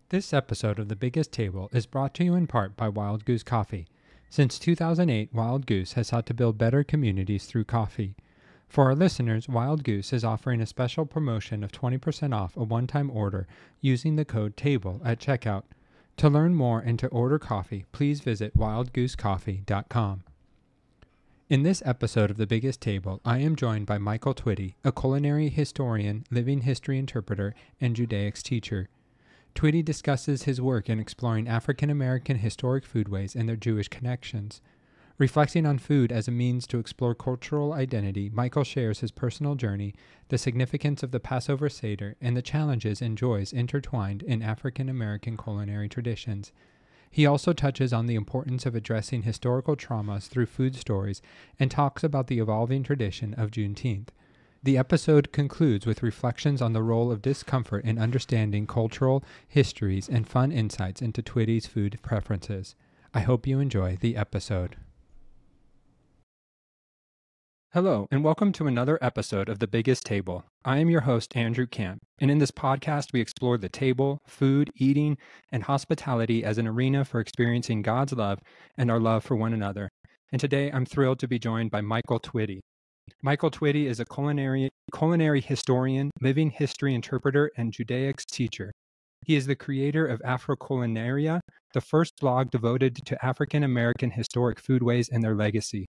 This episode of The Biggest Table is brought to you in part by Wild Goose Coffee. Since 2008, Wild Goose has sought to build better communities through coffee. For our listeners, Wild Goose is offering a special promotion of 20% off a one-time order using the code TABLE at checkout. To learn more and to order coffee, please visit wildgoosecoffee.com. In this episode of The Biggest Table, I am joined by Michael Twitty, a culinary historian, living history interpreter, and Judaics teacher. Twitty discusses his work in exploring African American historic foodways and their Jewish connections. Reflecting on food as a means to explore cultural identity, Michael shares his personal journey, the significance of the Passover Seder, and the challenges and joys intertwined in African American culinary traditions. He also touches on the importance of addressing historical traumas through food stories and talks about the evolving tradition of Juneteenth. The episode concludes with reflections on the role of discomfort in understanding cultural histories and fun insights into Twitty's food preferences. I hope you enjoy the episode. Hello, and welcome to another episode of The Biggest Table. I am your host, Andrew Camp, and in this podcast we explore the table, food, eating, and hospitality as an arena for experiencing God's love and our love for one another. And today I'm thrilled to be joined by Michael Twitty. Michael Twitty is a culinary historian, living history interpreter, and Judaics teacher. He is the creator of Afroculinaria, the first blog devoted to African American historic foodways and their legacy.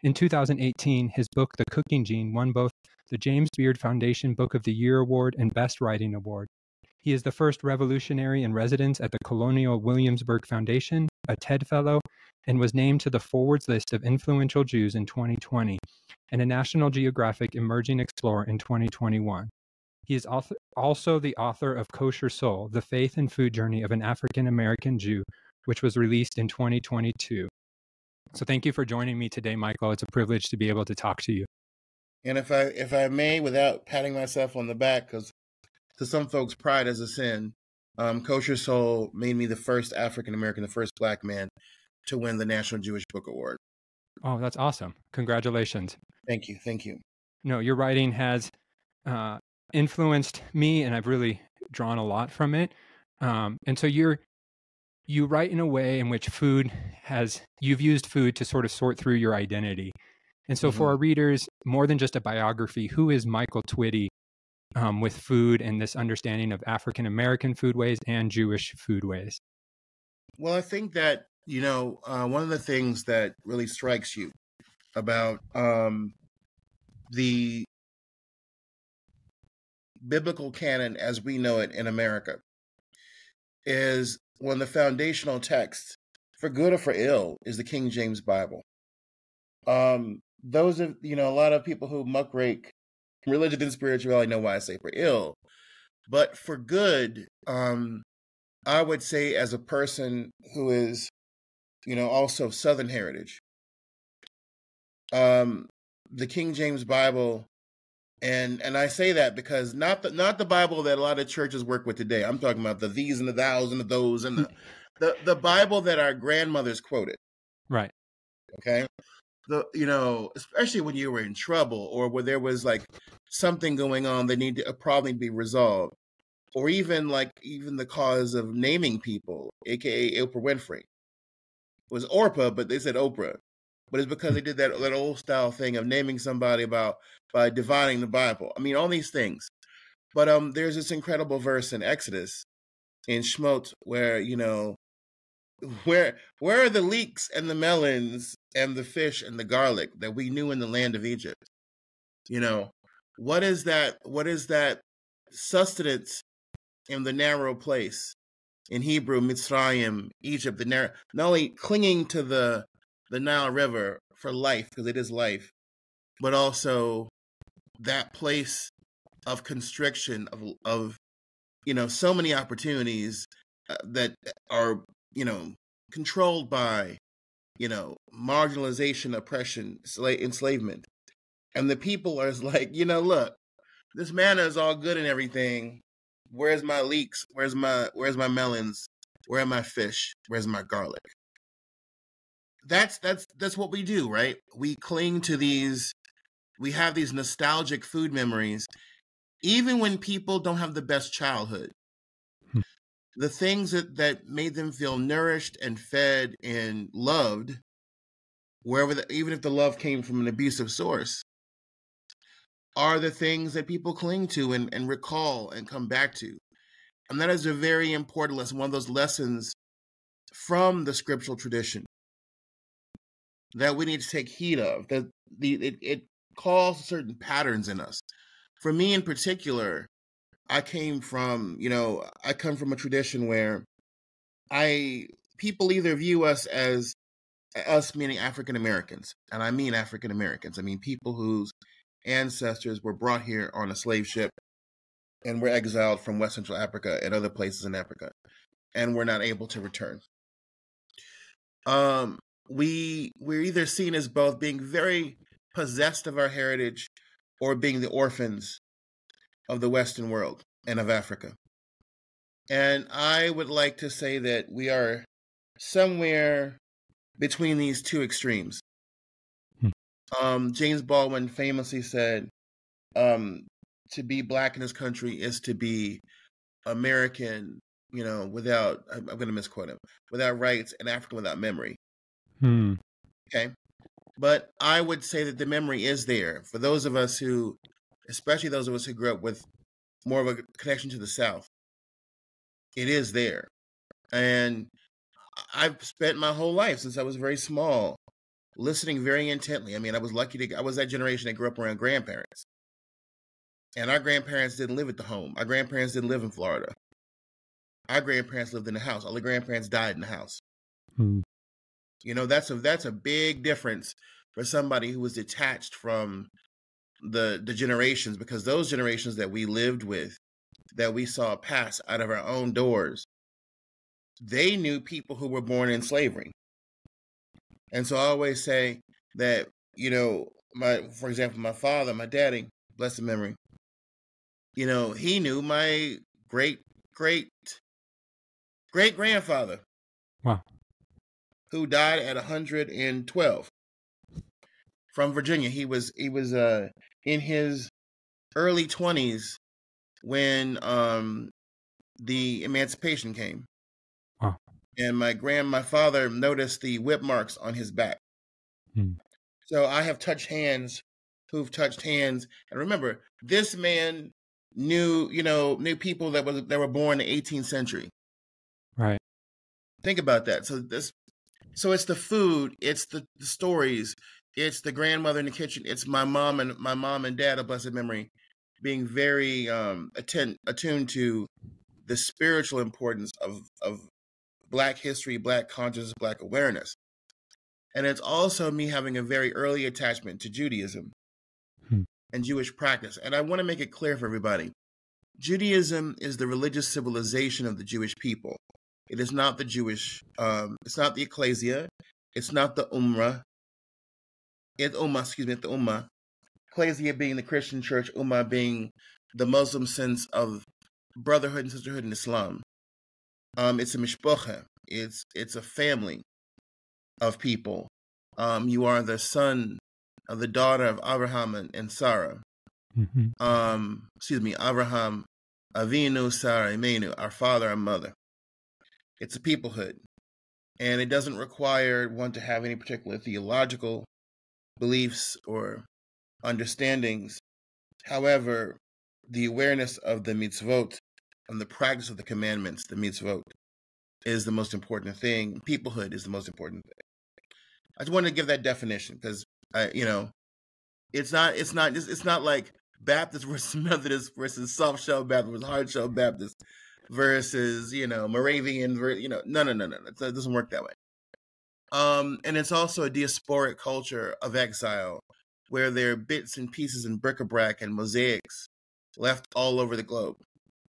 In 2018, his book, The Cooking Gene, won both the James Beard Foundation Book of the Year Award and Best Writing Award. He is the first revolutionary in residence at the Colonial Williamsburg Foundation, a TED Fellow, and was named to the Forward's list of influential Jews in 2020, and a National Geographic Emerging Explorer in 2021. He is also the author of Kosher Soul, The Faith and Food Journey of an African American Jew, which was released in 2022. So thank you for joining me today, Michael. It's a privilege to be able to talk to you. And if I may, without patting myself on the back, because to some folks, pride is a sin, Kosher Soul made me the first African American, the first Black man to win the National Jewish Book Award. Oh, that's awesome. Congratulations. Thank you. Thank you. No, your writing has influenced me, and I've really drawn a lot from it. And so you write in a way in which you've used food to sort of sort through your identity. And so for our readers, more than just a biography, who is Michael Twitty with food and this understanding of African American foodways and Jewish foodways? Well, I think that, one of the things that really strikes you about the biblical canon as we know it in America is one of the foundational texts, for good or for ill, is the King James Bible. Those of, a lot of people who muckrake religion and spirituality know why I say for ill. But for good, I would say as a person who is, also of Southern heritage, the King James Bible, and I say that because not the Bible that a lot of churches work with today. I'm talking about the these and the thous and the those and the Bible that our grandmothers quoted. Right. Okay. Especially when you were in trouble or where there was like something going on that needed a problem to be resolved, or even the cause of naming people, aka Oprah Winfrey. It was Orpah, but they said Oprah. But it's because they did that old style thing of naming somebody by dividing the Bible. I mean, all these things. But there's this incredible verse in Exodus, in Shemot, where, where are the leeks and the melons and the fish and the garlic that we knew in the land of Egypt? What is that sustenance in the narrow place? In Hebrew, Mitzrayim, Egypt, not only clinging to the Nile River for life, because it is life, but also that place of constriction of so many opportunities that are, controlled by, marginalization, oppression, enslavement. And the people are like, look, this manna is all good and everything. Where's my leeks? Where's my melons? Where are my fish? Where's my garlic? That's what we do, right? We cling to these, we have these nostalgic food memories, even when people don't have the best childhood. the things that made them feel nourished and fed and loved, even if the love came from an abusive source, are the things that people cling to and recall and come back to. And that is a very important lesson, one of those lessons from the scriptural tradition that we need to take heed of. That it calls certain patterns in us. For me in particular, I come from a tradition where people either view us as us meaning African Americans, and I mean African Americans. I mean people whose ancestors were brought here on a slave ship and were exiled from West Central Africa and other places in Africa, and were not able to return. We're either seen as both being very possessed of our heritage or being the orphans of the Western world and of Africa. And I would like to say that we are somewhere between these two extremes. James Baldwin famously said, to be black in this country is to be American, without, I'm going to misquote him, without rights, and African without memory. Okay. But I would say that the memory is there for those of us who, especially those of us who grew up with more of a connection to the South. It is there. And I've spent my whole life since I was very small listening very intently. I mean, I was that generation that grew up around grandparents. And our grandparents didn't live at the home. Our grandparents didn't live in Florida. Our grandparents lived in the house. All the grandparents died in the house. That's a big difference for somebody who was detached from the generations, because those generations that we lived with, that we saw pass out of our own doors, they knew people who were born in slavery. And so I always say that, for example, my father, my daddy, blessed memory, he knew my great grandfather. Wow. Who died at 112 from Virginia. He was in his early 20s when the emancipation came. Wow. And my father noticed the whip marks on his back. So I have touched hands who've touched hands. And remember, this man knew people that were born in the 18th century. Right. Think about that. So it's the food, it's the stories, it's the grandmother in the kitchen, it's my mom and dad of blessed memory being very attuned to the spiritual importance of Black history, Black consciousness, Black awareness. And it's also me having a very early attachment to Judaism and Jewish practice. And I want to make it clear for everybody, Judaism is the religious civilization of the Jewish people. It is not the Jewish, it's not the Ecclesia, it's not the Ummah. The Ummah. Ecclesia being the Christian church, Ummah being the Muslim sense of brotherhood and sisterhood in Islam. It's a mishpocha. It's a family of people. You are the son of the daughter of Abraham and Sarah. Abraham, Avinu, Sarah, Imenu, our father and mother. It's a peoplehood. And it doesn't require one to have any particular theological beliefs or understandings. However, the awareness of the mitzvot and the practice of the commandments, the mitzvot, is the most important thing. Peoplehood is the most important thing. I just wanted to give that definition because it's not like Baptist versus Methodist versus soft shell Baptist versus hard shell Baptist versus Moravian. No. It doesn't work that way. And it's also a diasporic culture of exile where there are bits and pieces and bric-a-brac and mosaics left all over the globe.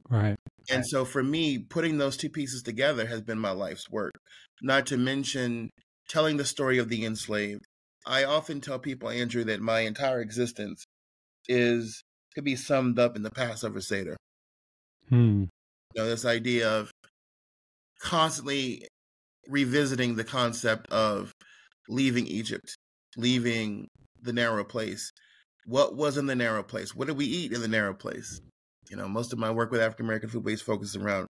Right. And so for me, putting those two pieces together has been my life's work, not to mention telling the story of the enslaved. I often tell people, Andrew, that my entire existence could be summed up in the Passover Seder. This idea of constantly revisiting the concept of leaving Egypt, leaving the narrow place. What was in the narrow place? What did we eat in the narrow place? Most of my work with African American food waste focuses around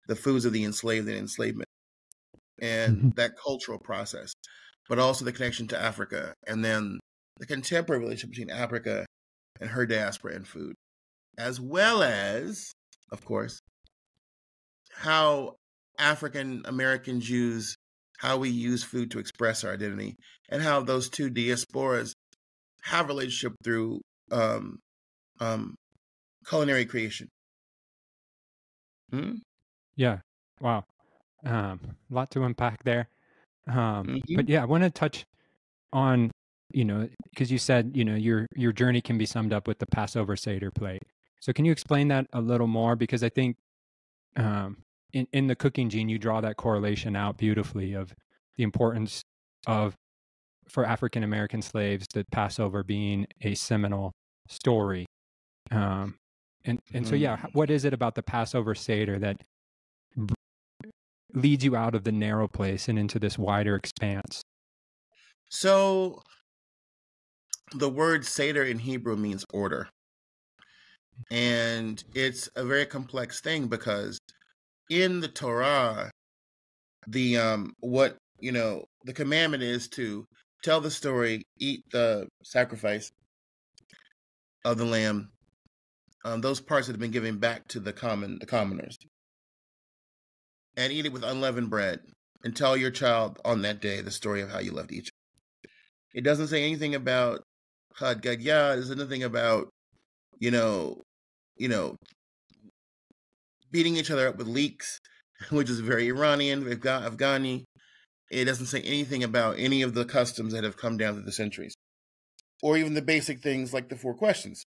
the foods of the enslaved and enslavement, and that cultural process, but also the connection to Africa, and then the contemporary relationship between Africa and her diaspora and food, as well as, of course, how African American Jews, how we use food to express our identity, and how those two diasporas have a relationship through culinary creation. Yeah. Wow. A lot to unpack there. Mhm. But yeah, I want to touch on, because you said, your journey can be summed up with the Passover Seder plate. So can you explain that a little more? Because I think in the Cooking Gene, you draw that correlation out beautifully of the importance of, for African American slaves, the Passover being a seminal story. And so, yeah, what is it about the Passover Seder that leads you out of the narrow place and into this wider expanse? So the word Seder in Hebrew means order. And it's a very complex thing because in the Torah, the the commandment is to tell the story, eat the sacrifice of the lamb, those parts that have been given back to the commoners, and eat it with unleavened bread, and tell your child on that day the story of how you left Egypt. It doesn't say anything about Chad Gadya. It doesn't anything about beating each other up with leeks, which is very Iranian, Afghani. It doesn't say anything about any of the customs that have come down through the centuries, or even the basic things like the 4 questions.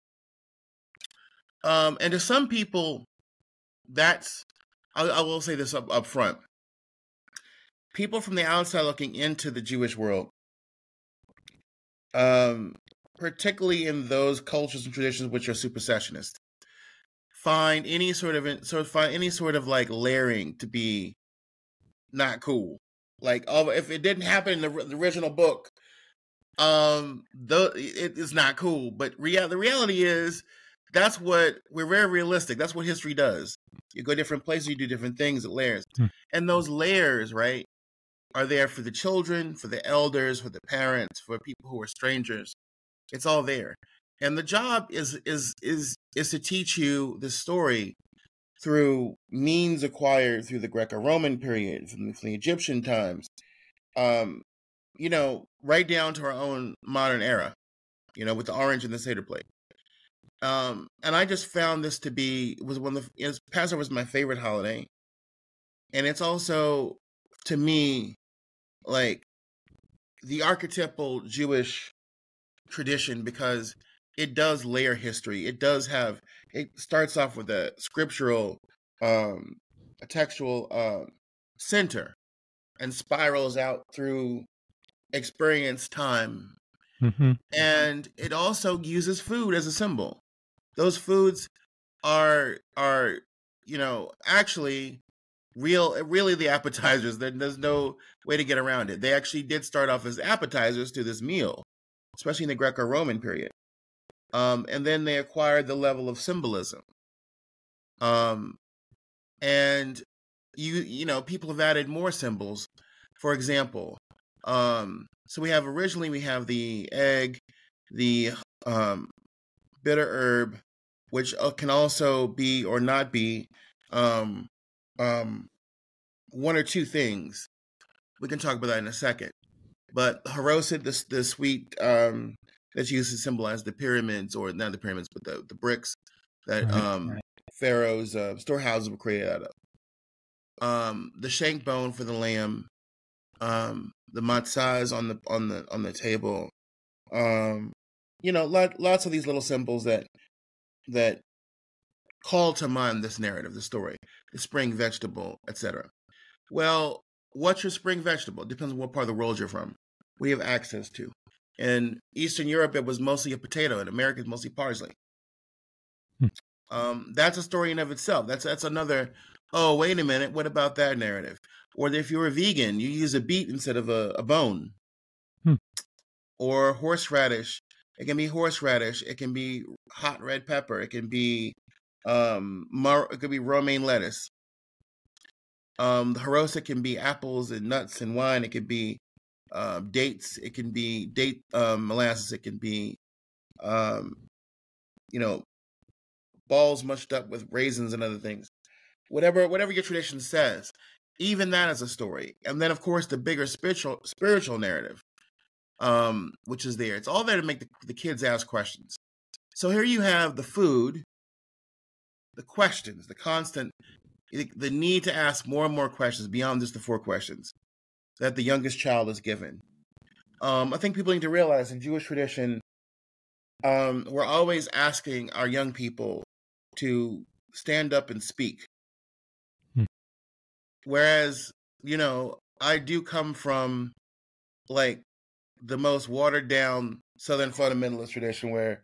And to some people, I will say this up front. People from the outside looking into the Jewish world, particularly in those cultures and traditions which are supersessionist, find any sort of like layering to be not cool. Like, if it didn't happen in the original book, it is not cool. But the reality is, we're very realistic. That's what history does. You go different places, you do different things, it layers. And those layers, right, are there for the children, for the elders, for the parents, for people who are strangers. It's all there. And the job is to teach you the story through means acquired through the Greco-Roman period, from the Egyptian times, right down to our own modern era, with the orange and the Seder plate. And I just found this to be, Passover was my favorite holiday. And it's also, to me, like the archetypal Jewish tradition, because it does layer history. It starts off with a scriptural, a textual center, and spirals out through experience, time. And it also uses food as a symbol. Those foods are actually really the appetizers. There's no way to get around it. They actually did start off as appetizers to this meal, especially in the Greco-Roman period. And then they acquired the level of symbolism. And people have added more symbols. For example, so we have the egg, the bitter herb, which can also be or not be one or two things. We can talk about that in a second. But haroset, the sweet that's used to symbolize the pyramids, or not the pyramids, but the bricks that Pharaoh's storehouses were created out of. The shank bone for the lamb, the matzahs on the table. Lots of these little symbols that call to mind this narrative, the story, the spring vegetable, etc. Well, what's your spring vegetable? It depends on what part of the world you're from. We have access to. In Eastern Europe, it was mostly a potato. In America, it's mostly parsley. That's a story in of itself. That's another, oh, wait a minute, what about that narrative? Or if you're a vegan, you use a beet instead of a bone. Or horseradish. It can be horseradish. It can be hot red pepper. It can be romaine lettuce. The haroset can be apples and nuts and wine. It could be dates. It can be date molasses. It can be um, you know, balls mushed up with raisins and other things. Whatever your tradition says, even that is a story. And then of course the bigger spiritual narrative, which is there. It's all there to make the kids ask questions. So here you have the food, the questions, the constant, the need to ask more and more questions beyond just the 4 questions that the youngest child is given. I think people need to realize in Jewish tradition, we're always asking our young people to stand up and speak. Whereas, I do come from like the most watered down Southern fundamentalist tradition where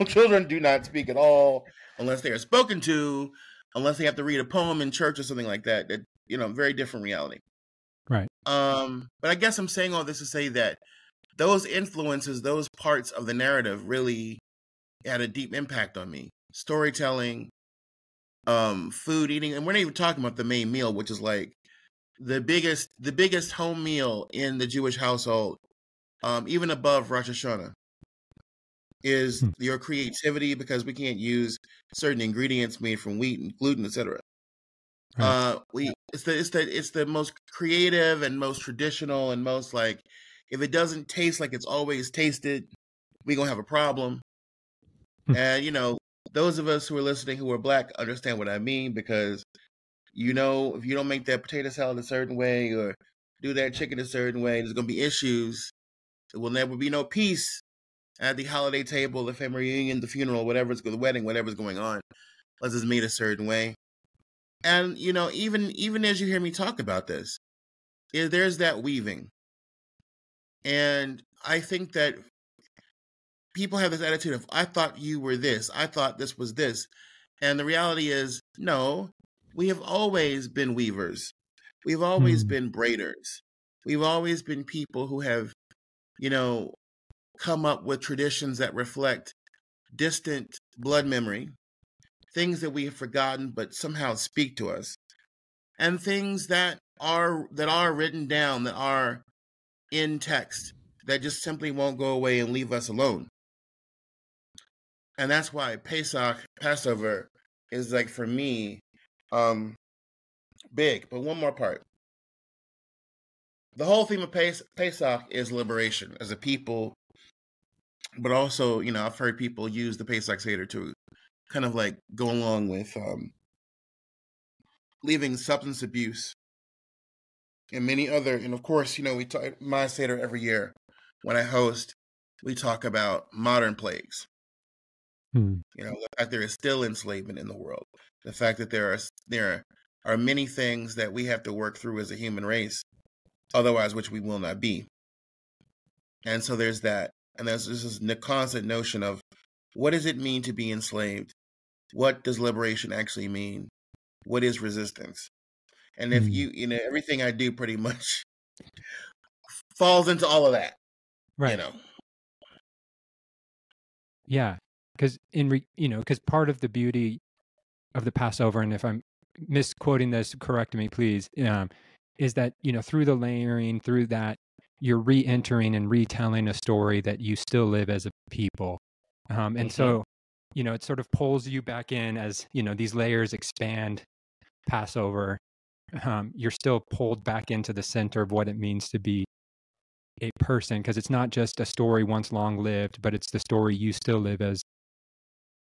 children do not speak at all unless they are spoken to, unless they have to read a poem in church or something like that. That, very different reality. Right. But I guess I'm saying all this to say that those influences, those parts of the narrative really had a deep impact on me. Storytelling, food, eating, and we're not even talking about the main meal, which is like the biggest home meal in the Jewish household, even above Rosh Hashanah, is your creativity, because we can't use certain ingredients made from wheat and gluten, etc. Right. It's the most creative and most traditional and most like, if it doesn't taste like it's always tasted, we're gonna have a problem. And those of us who are listening who are Black understand what I mean, because if you don't make that potato salad a certain way or do that chicken a certain way, there's gonna be issues. There will never be no peace at the holiday table, the family reunion, the funeral, the wedding, whatever's going on, unless it's made a certain way. And even as you hear me talk about this, there's that weaving. And I think that people have this attitude of, I thought you were this, I thought this was this. And the reality is, no, we have always been weavers. We've always been braiders. We've always been people who have, come up with traditions that reflect distant blood memory, things that we have forgotten but somehow speak to us, and things that are written down, that are in text, that just simply won't go away and leave us alone. And that's why Passover, is like, for me, big. But one more part. The whole theme of Pesach is liberation as a people, but also, I've heard people use the Pesach Seder to kind of like go along with leaving substance abuse and many other, and of course, we talk my Seder every year when I host. We talk about modern plagues. The fact there is still enslavement in the world, the fact that there are many things that we have to work through as a human race, otherwise which we will not be. And so there's that, and there's this constant notion of, what does it mean to be enslaved? What does liberation actually mean? What is resistance? And if everything I do pretty much falls into all of that, right? Yeah, because because part of the beauty of the Passover, and if I'm misquoting this, correct me, please, is that through the layering, through that, you're re-entering and retelling a story that you still live as a people, and so it sort of pulls you back in as these layers expand. Passover, you're still pulled back into the center of what it means to be a person, because it's not just a story once long lived, but it's the story you still live as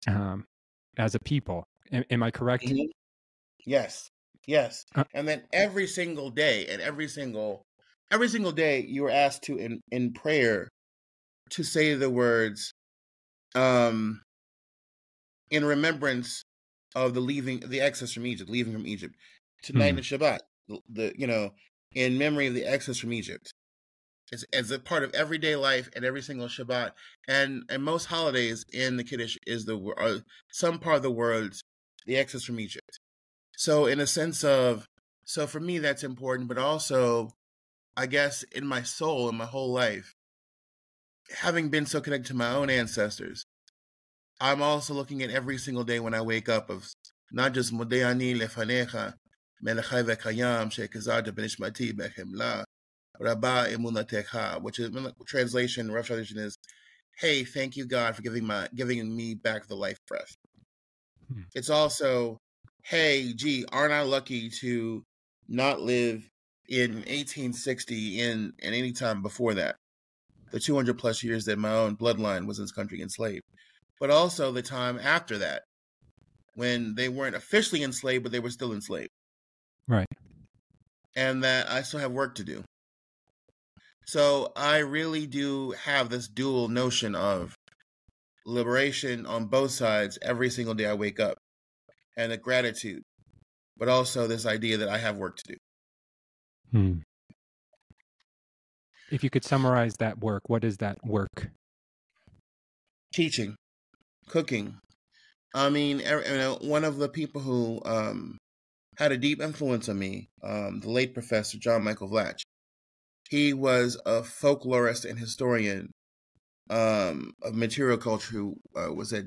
a people. Am I correct? Yes. And then every single day, every single day, you were asked to in prayer to say the words, in remembrance of the exodus from Egypt, leaving from Egypt. Tonight in Shabbat, in memory of the exodus from Egypt. It's as a part of everyday life and every single Shabbat, and most holidays in the Kiddush is some part of the words, the exodus from Egypt. So in a sense of, for me that's important, but also, I guess, in my soul, in my whole life, having been so connected to my own ancestors, I'm also looking at every single day when I wake up of not just Modeh Ani Lefanecha, Melechai v'kayam she'kazad b'nishmati b'chemla rabba emunatecha, which is translation, rough translation is, hey, thank you, God, for giving me back the life breath. It's also, hey, gee, aren't I lucky to not live in 1860 and any time before that, the 200 plus years that my own bloodline was in this country enslaved, but also the time after that when they weren't officially enslaved, but they were still enslaved. Right. And that I still have work to do. So I really do have this dual notion of liberation on both sides every single day I wake up, and a gratitude, but also this idea that I have work to do. If you could summarize that work, what is that work? Teaching, cooking. I mean, one of the people who had a deep influence on me, the late Professor John Michael Vlatch. He was a folklorist and historian of material culture who was at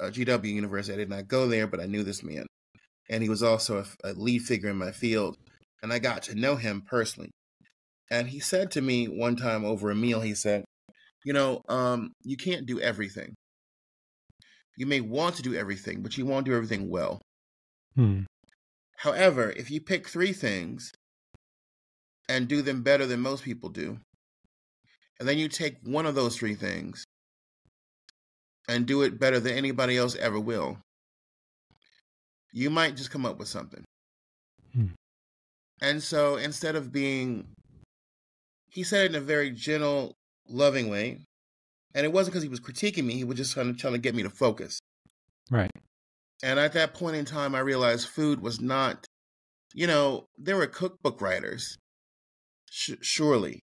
GW University. I did not go there, but I knew this man. And he was also a lead figure in my field. And I got to know him personally. And he said to me one time over a meal, he said, you can't do everything. You may want to do everything, but you won't do everything well. However, if you pick 3 things and do them better than most people do, and then you take one of those 3 things and do it better than anybody else ever will, you might just come up with something. And so instead of he said it in a very gentle, loving way. And it wasn't because he was critiquing me. He was just trying to get me to focus. Right. And at that point in time, I realized food was not, there were cookbook writers, surely.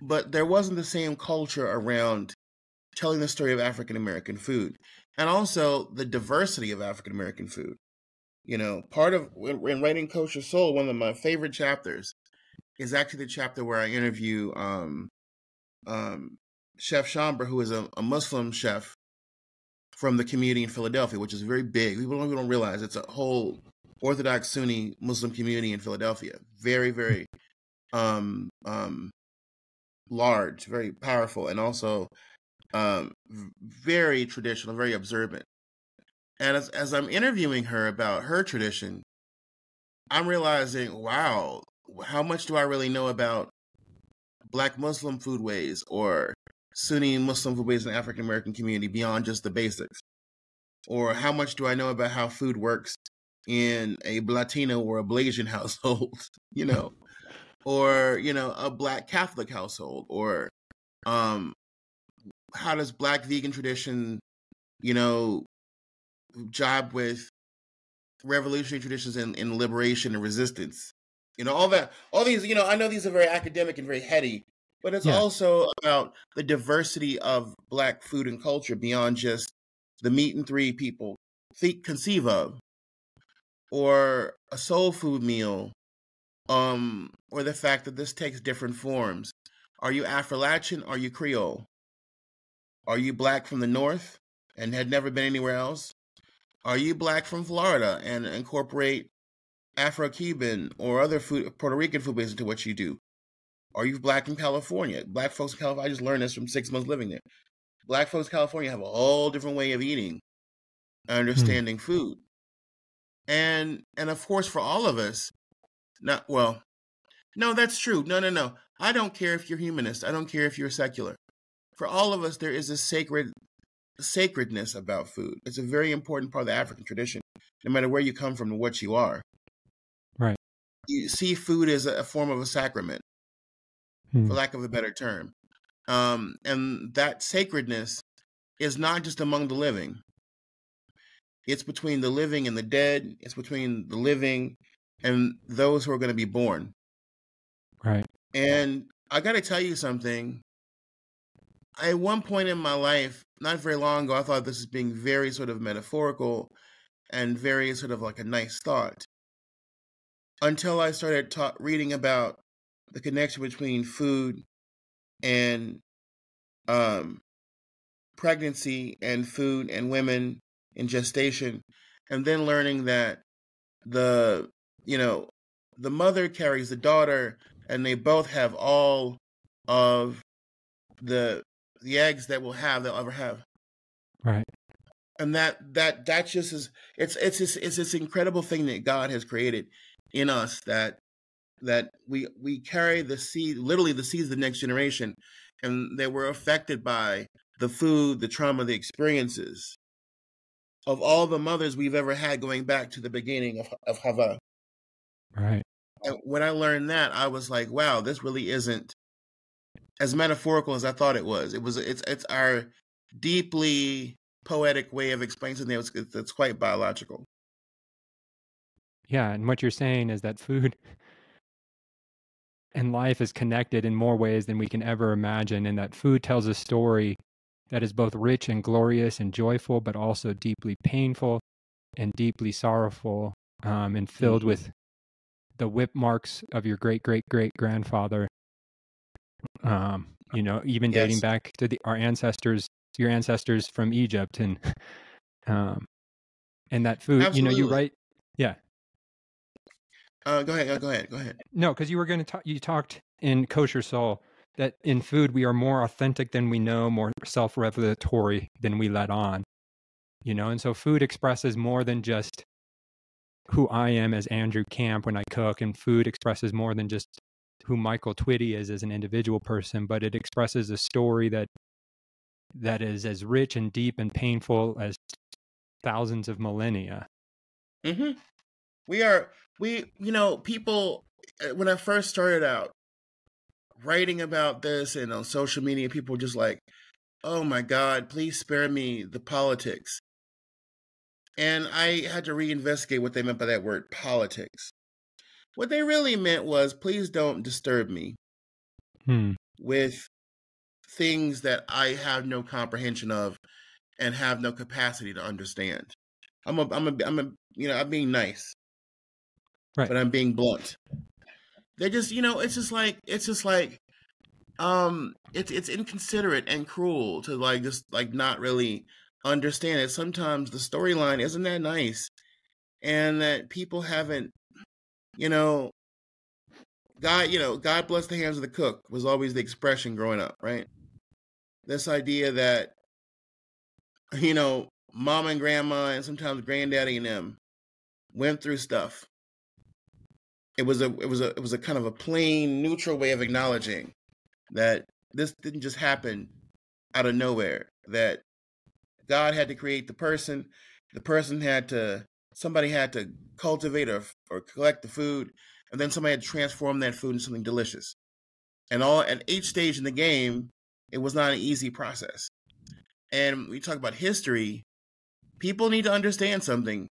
But there wasn't the same culture around telling the story of African-American food. And also the diversity of African-American food. Part of, in writing Kosher Soul, one of my favorite chapters is actually the chapter where I interview Chef Chamber, who is a Muslim chef from the community in Philadelphia, which is very big. People don't realize it's a whole Orthodox Sunni Muslim community in Philadelphia. Very, very large, very powerful, and also very traditional, very observant. And as I'm interviewing her about her tradition, I'm realizing, wow, how much do I really know about Black Muslim foodways or Sunni Muslim foodways in the African American community beyond just the basics? Or how much do I know about how food works in a Latino or a Blasian household, or, a Black Catholic household, or how does Black vegan tradition, jibe with revolutionary traditions in liberation and resistance? All these, I know these are very academic and very heady, but it's also about the diversity of Black food and culture beyond just the meat and 3 people conceive of, or a soul food meal, or the fact that this takes different forms. Are you Afro-Latin? Are you Creole? Are you Black from the North and had never been anywhere else? Are you Black from Florida and incorporate Afro-Cuban or other Puerto Rican food base into what you do? Are you Black in California? Black folks in California, I just learned this from 6 months living there. Black folks in California have a whole different way of eating, understanding food. And of course, for all of us, no, that's true. No. I don't care if you're humanist. I don't care if you're secular. For all of us, there is a sacredness about food. It's a very important part of the African tradition, no matter where you come from and what you are. Right. You see food as a form of a sacrament, for lack of a better term. And that sacredness is not just among the living. It's between the living and the dead. It's between the living and those who are going to be born. Right. And I got to tell you something. At one point in my life, not very long ago, I thought this was being very sort of metaphorical and very sort of like a nice thought, until I started reading about the connection between food and pregnancy and food and women in gestation, and then learning that the you know, the mother carries the daughter, and they both have all of the eggs that they'll ever have. Right. And that just is it's this incredible thing that God has created in us, that we carry the seed, literally the seeds of the next generation, and that we're affected by the food, the trauma, the experiences of all the mothers we've ever had, going back to the beginning of Hava. Right. And when I learned that, I was like, wow, this really isn't as metaphorical as I thought it was. It's our deeply poetic way of explaining something that's quite biological. Yeah, and what you're saying is that food and life is connected in more ways than we can ever imagine, and that food tells a story that is both rich and glorious and joyful, but also deeply painful and deeply sorrowful, and filled with the whip marks of your great great great grandfather. Even dating Yes. back to your ancestors from Egypt, and that food. You Absolutely. write, yeah. Go ahead. No, because you were going to talk. You talked in Kosher Soul that in food we are more authentic than we know, more self-revelatory than we let on. And so food expresses more than just who I am as Andrew Camp when I cook, and food expresses more than just who Michael Twitty is as an individual person, but it expresses a story that is as rich and deep and painful as thousands of millennia. Mm-hmm. People, when I first started out writing about this and on social media, people were just like, oh my God, please spare me the politics. And I had to reinvestigate what they meant by that word, politics. What they really meant was, please don't disturb me with things that I have no comprehension of and have no capacity to understand. I'm being nice, right? But I'm being blunt. They just, it's inconsiderate and cruel to just not really understand it. Sometimes the storyline isn't that nice, and that people haven't, God bless the hands of the cook was always the expression growing up, right? This idea that, mom and grandma and sometimes granddaddy and them went through stuff. It was a kind of a plain, neutral way of acknowledging that this didn't just happen out of nowhere, that God had to create the person somebody had to cultivate or collect the food, and then somebody had to transform that food into something delicious. And at each stage in the game, it was not an easy process. And we talk about history, people need to understand something.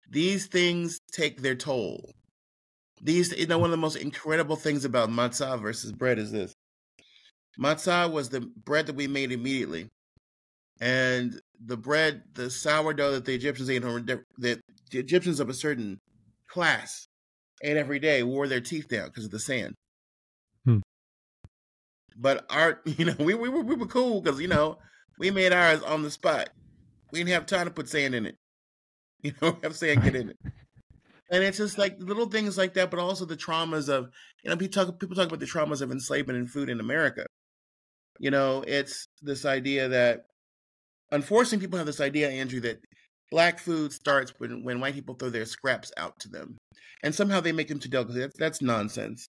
These things take their toll. One of the most incredible things about matzah versus bread is this. Matzah was the bread that we made immediately. And the bread, the sourdough that the Egyptians ate, the Egyptians of a certain class ate every day, wore their teeth down because of the sand. But we were cool because, we made ours on the spot. We didn't have time to put sand in it. Have sand get in it. And it's just like little things like that, but also the traumas of, people talk about the traumas of enslavement and food in America. It's this idea that, unfortunately, people have this idea, Andrew, that Black food starts when white people throw their scraps out to them, and somehow they make them to delicacy. That's nonsense.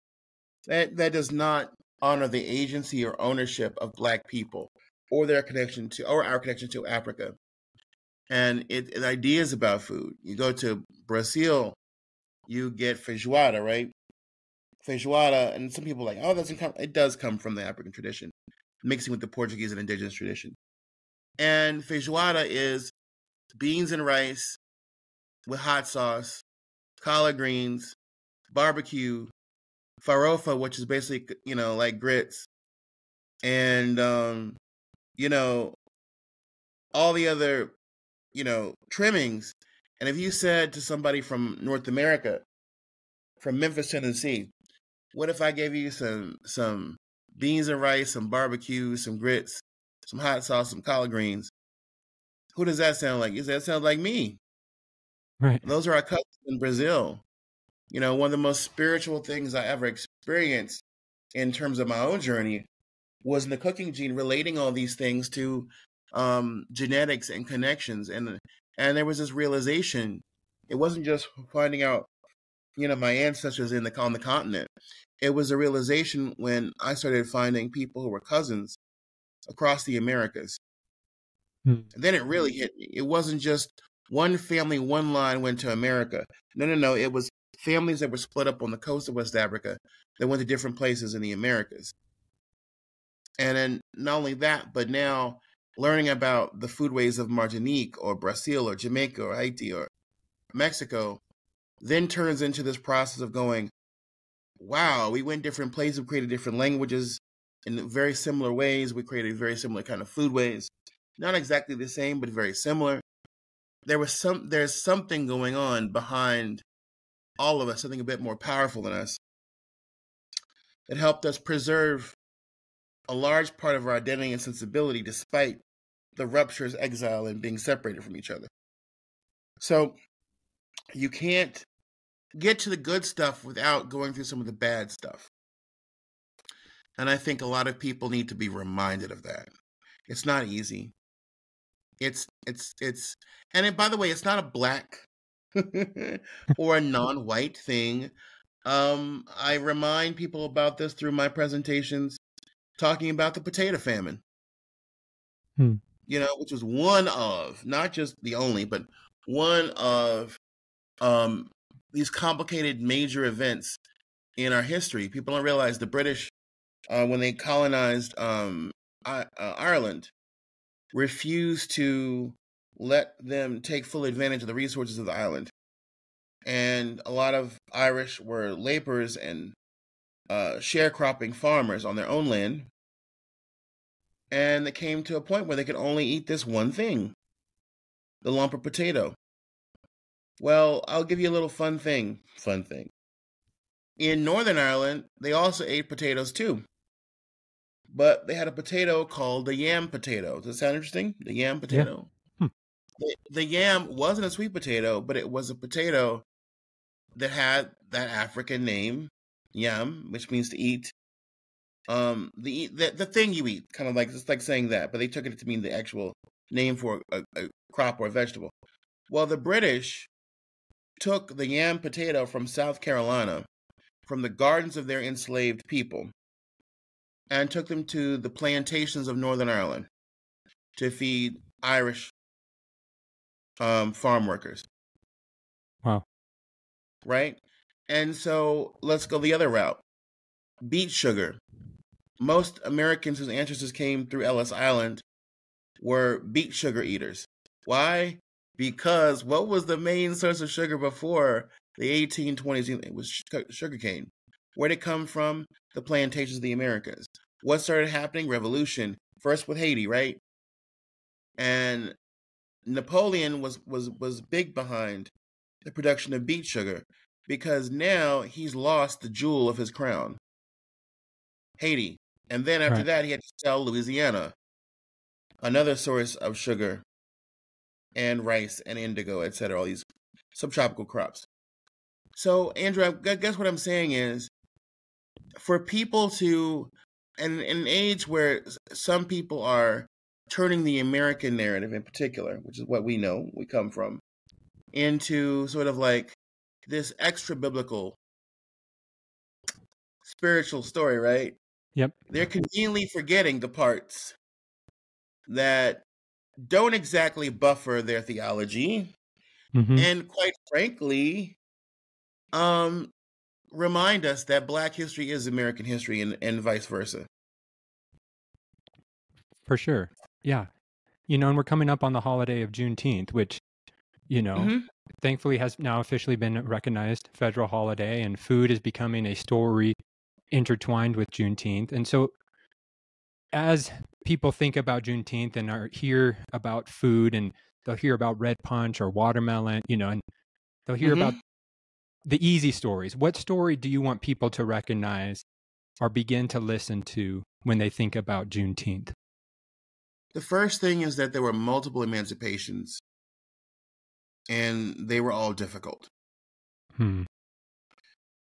That does not honor the agency or ownership of Black people or our connection to Africa. And it ideas about food. You go to Brazil, you get feijoada, right? Feijoada, and some people are like, oh, it does come from the African tradition, mixing with the Portuguese and indigenous tradition. And feijoada is beans and rice with hot sauce, collard greens, barbecue, farofa, which is basically, like grits, and, all the other, trimmings. And if you said to somebody from North America, from Memphis, Tennessee, what if I gave you some beans and rice, some barbecue, some grits, some hot sauce, some collard greens? Who does that sound like? Does that sound like me? Right. Those are our cousins in Brazil. You know, one of the most spiritual things I ever experienced in terms of my own journey was in the cooking gene, relating all these things to genetics and connections. And there was this realization. It wasn't just finding out, you know, my ancestors on the continent. It was a realization when I started finding people who were cousins across the Americas. Hmm. And then it really hit me. It wasn't just one family, one line went to America. No. It was families that were split up on the coast of West Africa that went to different places in the Americas. And then not only that, but now learning about the foodways of Martinique or Brazil or Jamaica or Haiti or Mexico then turns into this process of going, wow, we went different places, we created different languages in very similar ways. We created very similar kind of foodways. Not exactly the same, but very similar. There's something going on behind all of us, something a bit more powerful than us, that helped us preserve a large part of our identity and sensibility despite the ruptures, exile, and being separated from each other. So you can't get to the good stuff without going through some of the bad stuff. And I think a lot of people need to be reminded of that. It's not easy. It's by the way, it's not a black or a non-white thing. I remind people about this through my presentations, talking about the potato famine. You know, which was one of, not just the only, but one of these complicated major events in our history. People don't realize the British, when they colonized Ireland, refused to let them take full advantage of the resources of the island. And a lot of Irish were laborers and sharecropping farmers on their own land. And they came to a point where they could only eat this one thing, the lump of potato. Well, I'll give you a little fun thing. In Northern Ireland, they also ate potatoes too. But they had a potato called the yam potato. Does that sound interesting? The yam potato? Yeah. The yam wasn't a sweet potato, but it was a potato that had that African name, yam, which means to eat. The thing you eat, kind of like, it's like saying that, but they took it to mean the actual name for a crop or a vegetable. Well, the British took the yam potato from South Carolina, from the gardens of their enslaved people, and took them to the plantations of Northern Ireland to feed Irish farm workers. Wow. Right? And so let's go the other route. Beet sugar. Most Americans whose ancestors came through Ellis Island were beet sugar eaters. Why? Because what was the main source of sugar before the 1820s? It was sugarcane. Where did it come from? The plantations of the Americas. What started happening? Revolution. First with Haiti, right? And Napoleon was big behind the production of beet sugar because now he's lost the jewel of his crown, Haiti. And then after that, he had to sell Louisiana, another source of sugar and rice and indigo, etc., all these subtropical crops. So, Andrew, I guess what I'm saying is, for people to, in an age where some people are turning the American narrative in particular, which is what we know we come from, into sort of like this extra biblical spiritual story, right? Yep. They're conveniently forgetting the parts that don't exactly buffer their theology, and quite frankly, remind us that Black history is American history, and vice versa. For sure. Yeah. You know, and we're coming up on the holiday of Juneteenth, which, you know, thankfully has now officially been recognized federal holiday, and food is becoming a story intertwined with Juneteenth. And so as people think about Juneteenth and hear about food, and they'll hear about red punch or watermelon, you know, and they'll hear about the easy stories. What story do you want people to recognize or begin to listen to when they think about Juneteenth? The first thing is that there were multiple emancipations and they were all difficult. Hmm.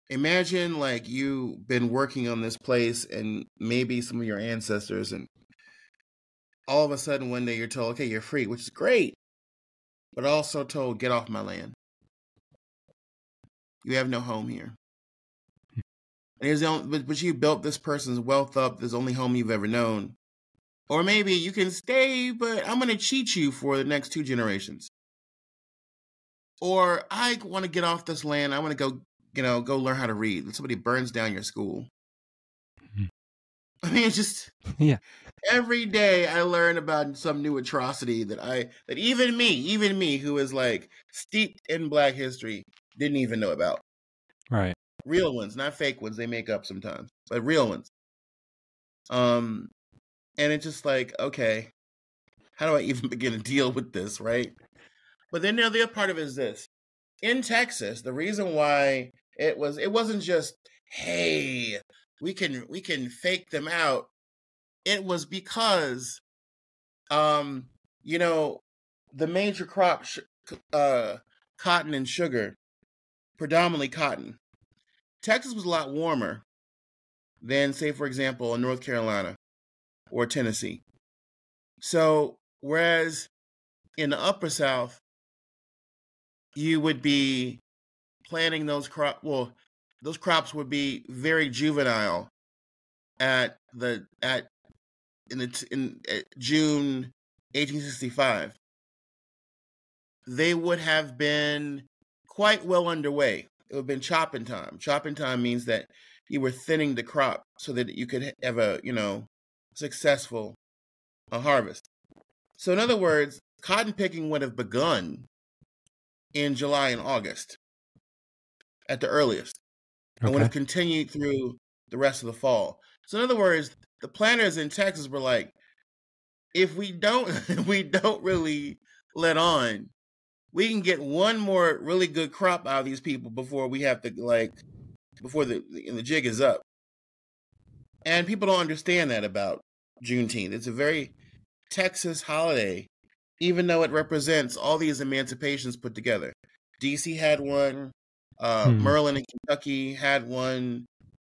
Imagine like you've been working on this place and maybe some of your ancestors, and all of a sudden one day you're told, okay, you're free, which is great, but also told, get off my land. You have no home here. And here's the only, but you built this person's wealth up, this only home you've ever known. Or maybe you can stay, but I'm going to cheat you for the next 2 generations. Or I want to get off this land. I want to go, go learn how to read. And somebody burns down your school. I mean, it's just Yeah. every day I learn about some new atrocity that even me, who is like steeped in Black history, didn't even know about. Right. Real ones, not fake ones. They make up sometimes, but real ones. And it's just like, okay, how do I even begin to deal with this, right? But then the other part of it is this. In Texas, the reason why it wasn't just, hey, we can fake them out. It was because the major crop cotton and sugar, predominantly cotton. Texas was a lot warmer than, say, for example, North Carolina or Tennessee. So whereas in the upper South, you would be planting those those crops would be very juvenile at June 1865. They would have been quite well underway. It would have been chopping time. Chopping time means that you were thinning the crop so that you could have a successful harvest. So in other words, cotton picking would have begun in July and August at the earliest, and would have continued through the rest of the fall. So in other words, the planters in Texas were like, if we don't really let on, we can get one more really good crop out of these people before we have to before the jig is up. And people don't understand that about Juneteenth. It's a very Texas holiday, even though it represents all these emancipations put together. DC had one. Maryland and Kentucky had one.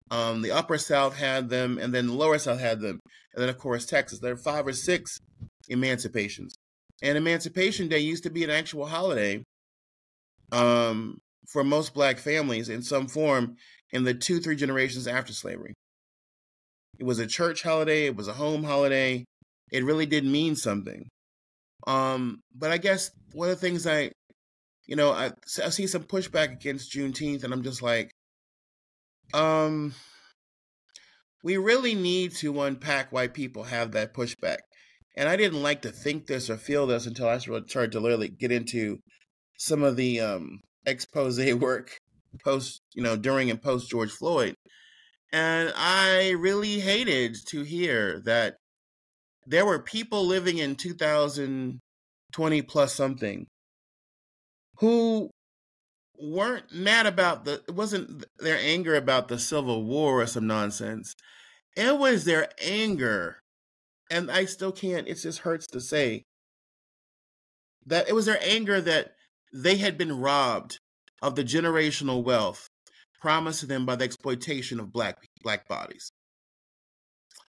The upper South had them, and then the lower South had them. And then, of course, Texas. There are 5 or 6 emancipations. And Emancipation Day used to be an actual holiday for most Black families in some form in the 2-3 generations after slavery. It was a church holiday. It was a home holiday. It really did mean something. But I guess one of the things I see some pushback against Juneteenth, and I'm just like, we really need to unpack why people have that pushback. And I didn't like to think this or feel this until I started to literally get into some of the expose work during and post George Floyd. And I really hated to hear that there were people living in 2020 plus something who weren't mad about it wasn't their anger about the Civil War or some nonsense. It was their anger, and I still can't, it just hurts to say that it was their anger that they had been robbed of the generational wealth promised to them by the exploitation of black bodies.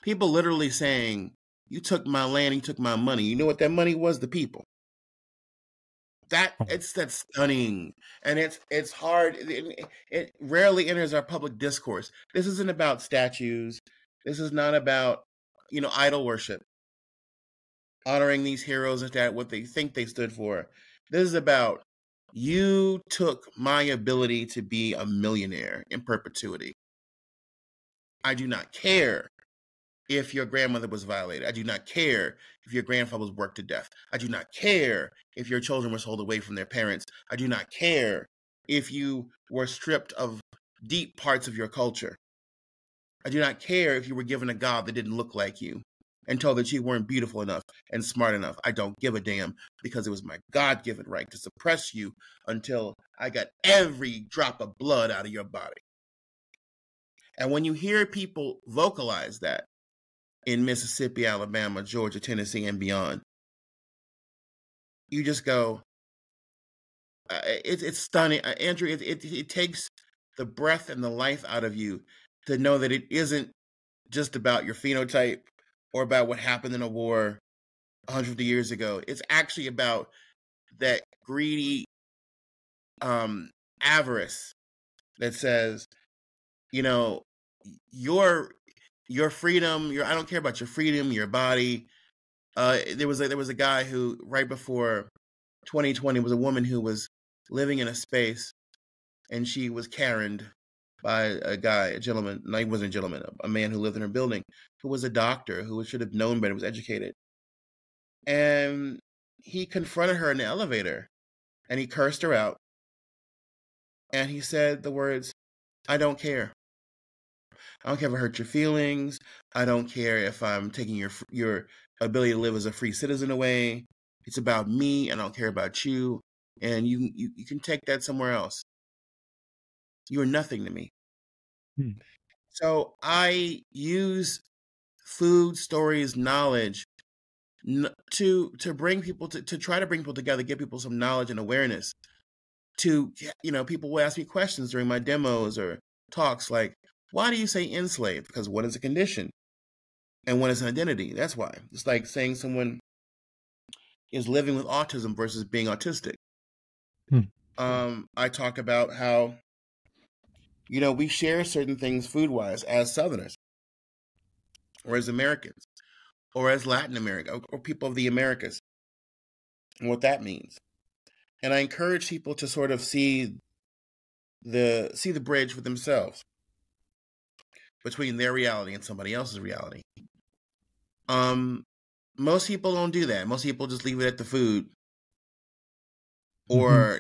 People literally saying, you took my land, you took my money. You know what that money was? The people. That's stunning, and it's hard. It rarely enters our public discourse. This isn't about statues. This is not about idol worship, honoring these heroes and that what they think they stood for. This is about, you took my ability to be a millionaire in perpetuity. I do not care if your grandmother was violated. I do not care if your grandfather was worked to death. I do not care if your children were sold away from their parents. I do not care if you were stripped of deep parts of your culture. I do not care if you were given a God that didn't look like you and told that you weren't beautiful enough and smart enough. I don't give a damn, because it was my God-given right to suppress you until I got every drop of blood out of your body. And when you hear people vocalize that in Mississippi, Alabama, Georgia, Tennessee, and beyond, you just go, it's stunning, Andrew. It takes the breath and the life out of you to know that it isn't just about your phenotype or about what happened in a war 150 years ago. It's actually about that greedy um, avarice that says, you know, your your freedom, your I don't care about your freedom, your body. There was a guy who right before 2020 was a woman who was living in a space and she was Karened by a guy, a gentleman. No, he wasn't a gentleman, a man who lived in her building, who was a doctor, who should have known better, was educated. And he confronted her in the elevator and he cursed her out. And he said the words, I don't care. I don't care if I hurt your feelings. I don't care if I'm taking your ability to live as a free citizen away. It's about me, and I don't care about you. And you can take that somewhere else. You are nothing to me. Hmm. So I use food, stories, knowledge to bring people to try to bring people together, give people some knowledge and awareness. To people will ask me questions during my demos or talks like, why do you say enslaved? Because one is a condition and one is an identity. That's why. It's like saying someone is living with autism versus being autistic. Hmm. I talk about how we share certain things food wise as Southerners or as Americans or as Latin America or people of the Americas and what that means. And I encourage people to sort of see the bridge for themselves between their reality and somebody else's reality. Most people don't do that. Most people just leave it at the food. Or,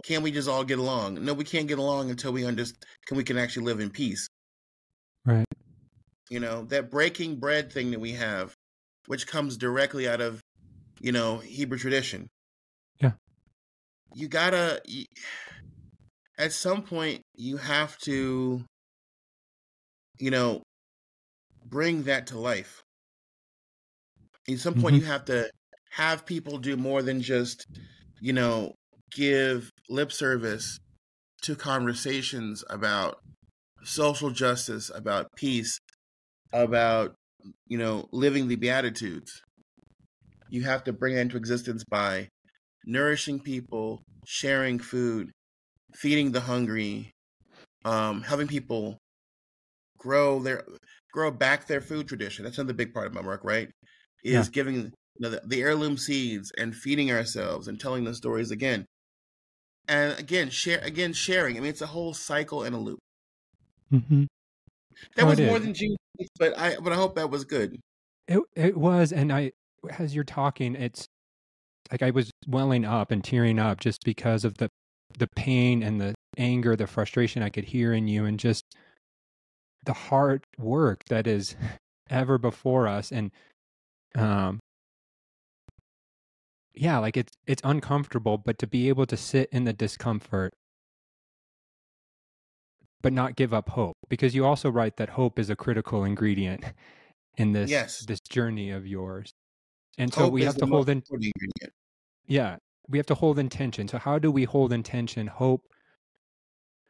can we just all get along? No, we can't get along until we can actually live in peace. Right. That breaking bread thing that we have, which comes directly out of, Hebrew tradition. Yeah. At some point, you have to, bring that to life. At some point, you have to have people do more than just, give lip service to conversations about social justice, about peace, about, living the Beatitudes. You have to bring that into existence by nourishing people, sharing food, feeding the hungry, helping people grow back their food tradition. That's another big part of my work, right? Is giving the heirloom seeds and feeding ourselves and telling the stories again. And again, sharing. I mean, it's a whole cycle and a loop. Mm-hmm. That was more than Gene, but I hope that was good. It was, and as you're talking, it's like I was welling up and tearing up just because of the pain and the anger, the frustration I could hear in you, and just the hard work that is ever before us. And like it's uncomfortable, but to be able to sit in the discomfort but not give up hope, because you also write that hope is a critical ingredient in this journey of yours. And so we have to hold in. Yeah, we have to hold intention. So how do we hold intention, hope,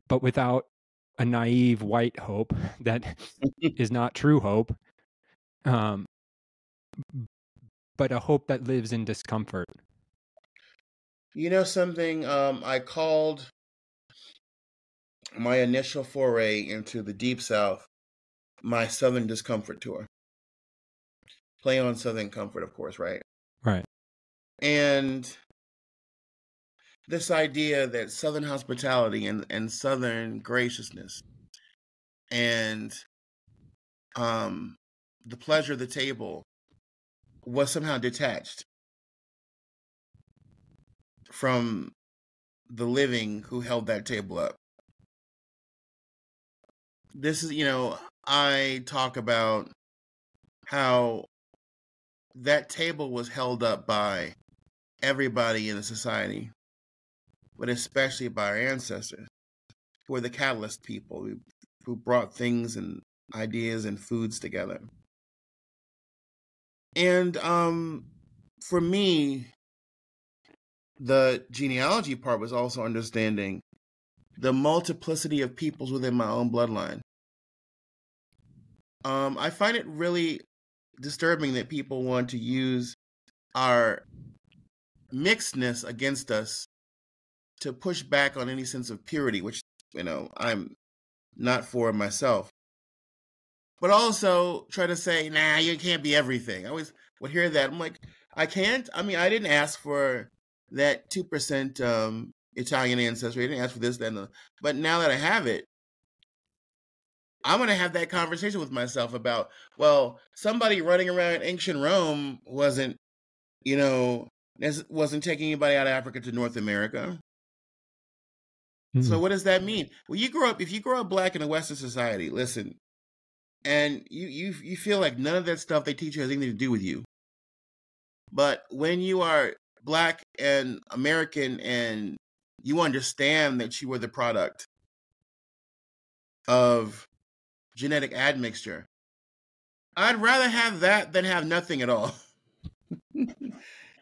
but without a naive white hope that is not true hope, but a hope that lives in discomfort? Something, I called my initial foray into the Deep South my Southern Discomfort Tour. Play on Southern Comfort, of course, right? Right. And this idea that Southern hospitality and Southern graciousness and the pleasure of the table was somehow detached from the living who held that table up. This is, I talk about how that table was held up by everybody in the society, but especially by our ancestors, who were the catalyst people who brought things and ideas and foods together. And for me, the genealogy part was also understanding the multiplicity of peoples within my own bloodline. I find it really disturbing that people want to use our mixedness against us to push back on any sense of purity, which, I'm not for myself. But also try to say, nah, you can't be everything. I always would hear that. I'm like, I can't. I mean, I didn't ask for that 2% Italian ancestry. I didn't ask for this, that, and the. But now that I have it, I'm going to have that conversation with myself about, well, somebody running around ancient Rome wasn't, wasn't taking anybody out of Africa to North America. So what does that mean? Well, if you grow up black in a Western society, listen, and you feel like none of that stuff they teach you has anything to do with you. But when you are black and American and you understand that you were the product of genetic admixture, I'd rather have that than have nothing at all.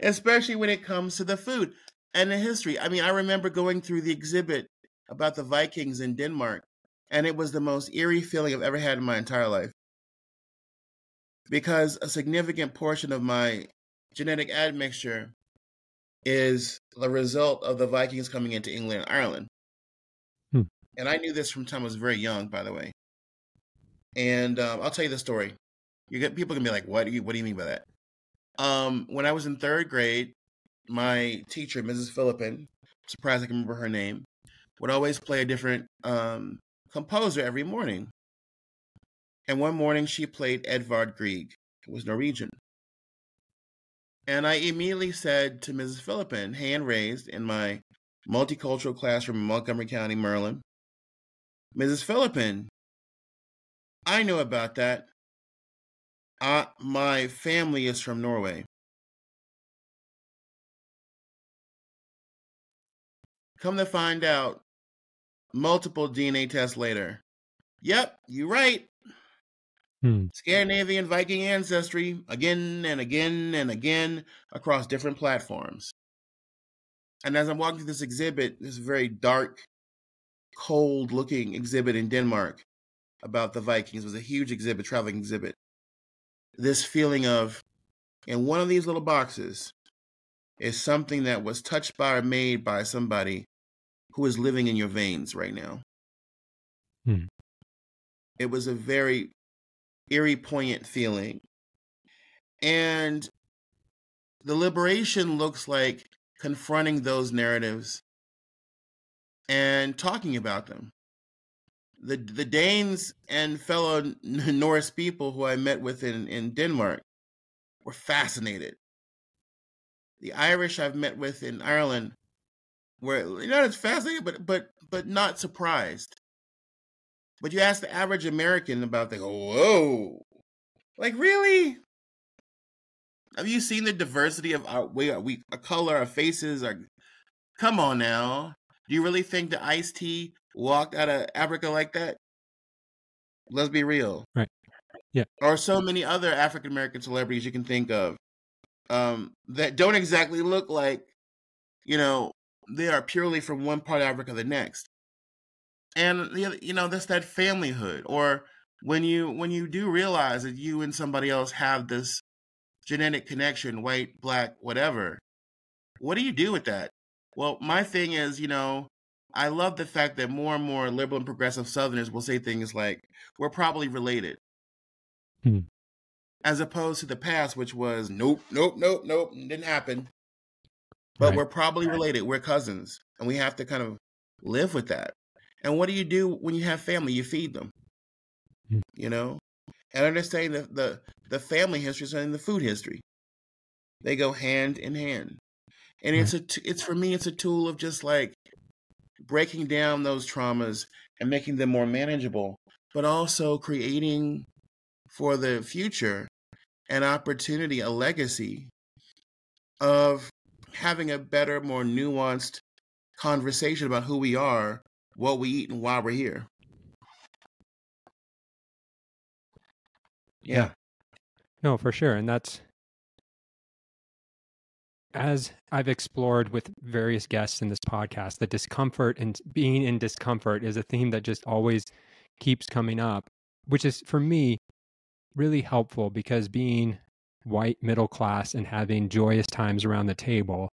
Especially when it comes to the food and the history. I mean, I remember going through the exhibit about the Vikings in Denmark, and it was the most eerie feeling I've ever had in my entire life. Because a significant portion of my genetic admixture is the result of the Vikings coming into England and Ireland. And I knew this from the time I was very young, by the way. And I'll tell you the story. People can be like, what do you mean by that? When I was in third grade, my teacher, Mrs. Philippin, surprised I can remember her name, would always play a different composer every morning. And one morning she played Edvard Grieg, who was Norwegian. And I immediately said to Mrs. Philippin, hand raised in my multicultural classroom in Montgomery County, Maryland, Mrs. Philippin, I know about that. My family is from Norway. Come to find out, multiple DNA tests later. Yep, you're right. Scandinavian Viking ancestry again and again and again across different platforms. And as I'm walking through this exhibit, this very dark, cold-looking exhibit in Denmark about the Vikings, it was a huge exhibit, traveling exhibit. This feeling of, in one of these little boxes, is something that was touched by or made by somebody who is living in your veins right now. It was a very eerie, poignant feeling. And the liberation looks like confronting those narratives and talking about them. The Danes and fellow Norse people who I met with in Denmark were fascinated. The Irish I've met with in Ireland were not as fascinated, but not surprised. But you ask the average American about, they go, whoa, like really? Have you seen the diversity of our color, our faces? Come on now. Do you really think the Ice-T walked out of Africa like that? Let's be real. Right. Yeah. Or so many other African American celebrities you can think of that don't exactly look like, they are purely from one part of Africa to the next. And that's that familyhood. Or when you do realize that you and somebody else have this genetic connection, white, black, whatever, what do you do with that? Well, my thing is, I love the fact that more and more liberal and progressive Southerners will say things like, we're probably related. As opposed to the past, which was, nope, didn't happen. But we're probably related. We're cousins. And we have to kind of live with that. And what do you do when you have family? You feed them. And understanding the family history and the food history. They go hand in hand. And it's for me, it's a tool of just like breaking down those traumas and making them more manageable, but also creating for the future an opportunity, a legacy of having a better, more nuanced conversation about who we are, what we eat, and why we're here. Yeah. No, for sure. And that's as I've explored with various guests in this podcast, the discomfort and being in discomfort is a theme that just always keeps coming up, which is for me really helpful because being white middle class and having joyous times around the table,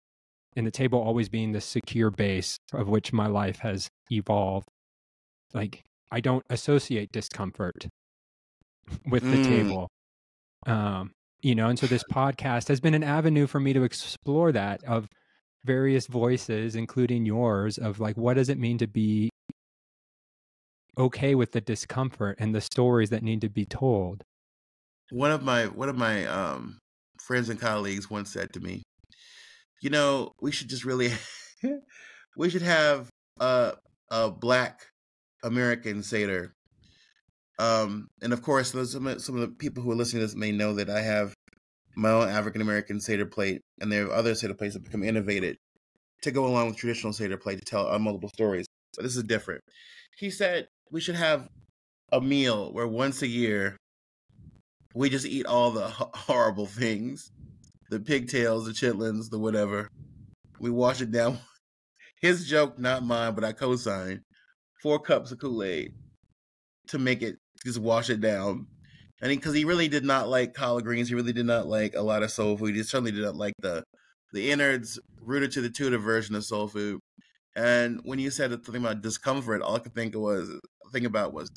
and the table always being the secure base of which my life has evolved, like I don't associate discomfort with the table. And so this podcast has been an avenue for me to explore that of various voices, including yours, of like, what does it mean to be okay with the discomfort and the stories that need to be told? One of my friends and colleagues once said to me, we should just really, we should have a Black American Seder. And of course, some of the people who are listening to this may know that I have my own African American Seder plate, and there are other Seder plates that become innovated to go along with traditional Seder plate to tell multiple stories. But this is different. He said we should have a meal where once a year we just eat all the horrible things, the pigtails, the chitlins, the whatever. We wash it down. His joke, not mine, but I co-signed. 4 cups of Kool-Aid to make it, just wash it down. And because he really did not like collard greens, he really did not like a lot of soul food. He certainly did not like the innards, rooted to the Tudor version of soul food. And when you said something about discomfort, all I could think about was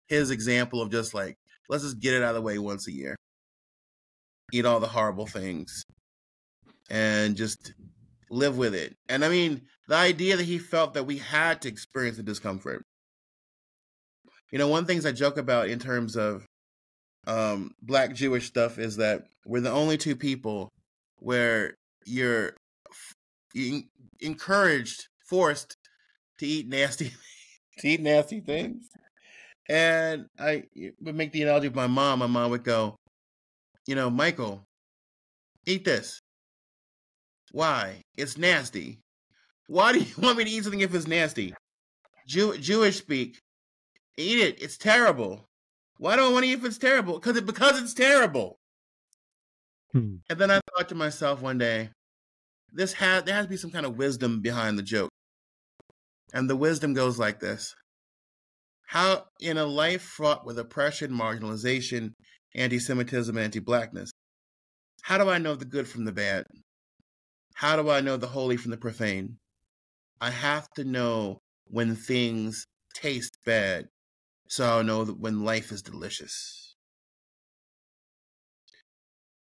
his example of just like, let's just get it out of the way once a year. Eat all the horrible things and just live with it. And I mean, the idea that he felt that we had to experience the discomfort. One of the things I joke about in terms of Black Jewish stuff is that we're the only 2 people where you're encouraged, forced to eat nasty things. And I would make the analogy of my mom. My mom would go, Michael, eat this. Why? It's nasty. Why do you want me to eat something if it's nasty? Jewish speak. Eat it. It's terrible. Why do I want to eat if it's terrible? Because it's terrible. And then I thought to myself one day, there has to be some kind of wisdom behind the joke. And the wisdom goes like this. How, in a life fraught with oppression, marginalization, anti-Semitism, anti-Blackness, how do I know the good from the bad? How do I know the holy from the profane? I have to know when things taste bad, so I'll know that when life is delicious.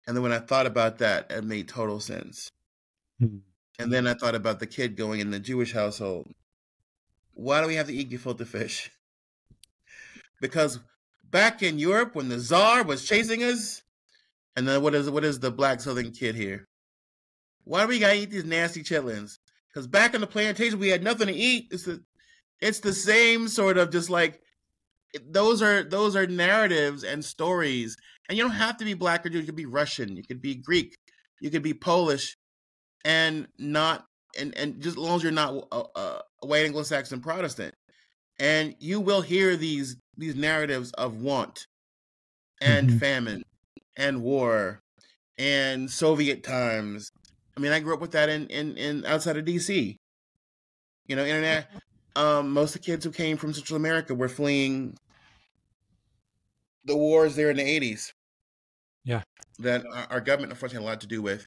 And then when I thought about that, it made total sense. And then I thought about the kid going in the Jewish household. Why do we have to eat gefilte fish? Because back in Europe, when the Tsar was chasing us, and then what is the Black Southern kid here? Why do we gotta eat these nasty chitlins? Because back in the plantation, we had nothing to eat. It's the same sort of just like, those are narratives and stories. And you don't have to be Black or Jewish. You could be Russian. You could be Greek. You could be Polish, and just as long as you're not a white Anglo-Saxon Protestant. And you will hear these narratives of want and famine and war and Soviet times. I mean, I grew up with that in outside of DC. Internet. Most of the kids who came from Central America were fleeing the wars there in the 80s. Yeah. That our government, unfortunately, had a lot to do with.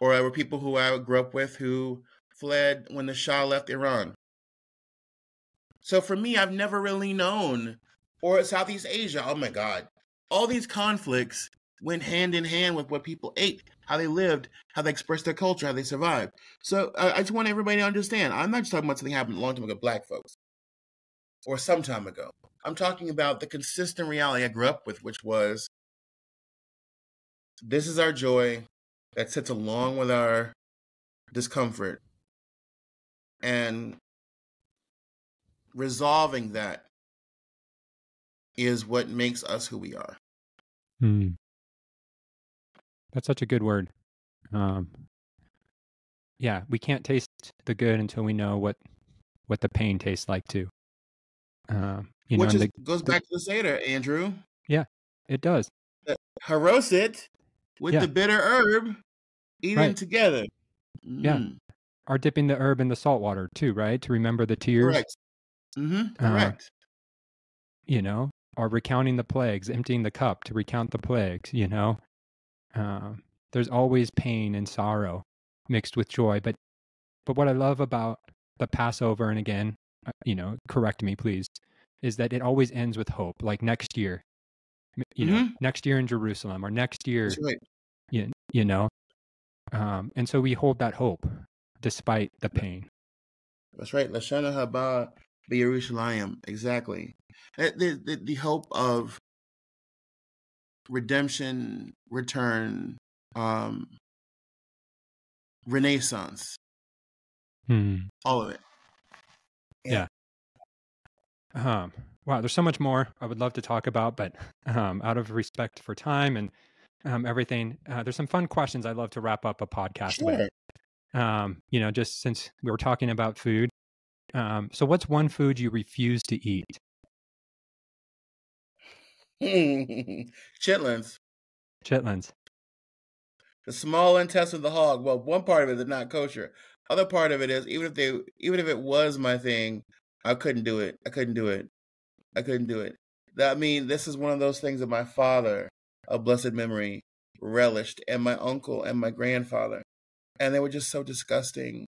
Or there were people who I grew up with who fled when the Shah left Iran. So for me, I've never really known, or Southeast Asia, oh my God, all these conflicts went hand in hand with what people ate, how they lived, how they expressed their culture, how they survived. So I just want everybody to understand, I'm not just talking about something that happened a long time ago, Black folks, or some time ago. I'm talking about the consistent reality I grew up with, which was, this is our joy that sits along with our discomfort. And resolving that is what makes us who we are. That's such a good word. Yeah, we can't taste the good until we know what the pain tastes like too. Which goes back to the Seder, Andrew. Yeah, it does. Haroset with the bitter herb, eat them together. Yeah. Mm, Or dipping the herb in the salt water too, right? To remember the tears. correct. Mm-hmm. Uh, Correct. you know, or recounting the plagues, emptying the cup to recount the plagues, you know. Uh, there's always pain and sorrow mixed with joy. But what I love about the Passover, and again, correct me, please, is that it always ends with hope. Like next year, Mm-hmm. next year in Jerusalem, or next year, That's right. you know. And so we hold that hope despite the pain. That's right. Lashana haba b'Yerushalayim. Exactly. The hope of redemption, return, um, renaissance, Hmm. all of it. Yeah. Wow, there's so much more I would love to talk about, but out of respect for time and everything, there's some fun questions I'd love to wrap up a podcast with. Sure. Just since we were talking about food. So what's one food you refuse to eat? Chitlins. Chitlins. The small intestine of the hog. Well, one part of it is not kosher. Other part of it is even if it was my thing, I couldn't do it. I couldn't do it. I couldn't do it. I mean, this is one of those things that my father, of blessed memory, relished, and my uncle and my grandfather, and they were just so disgusting.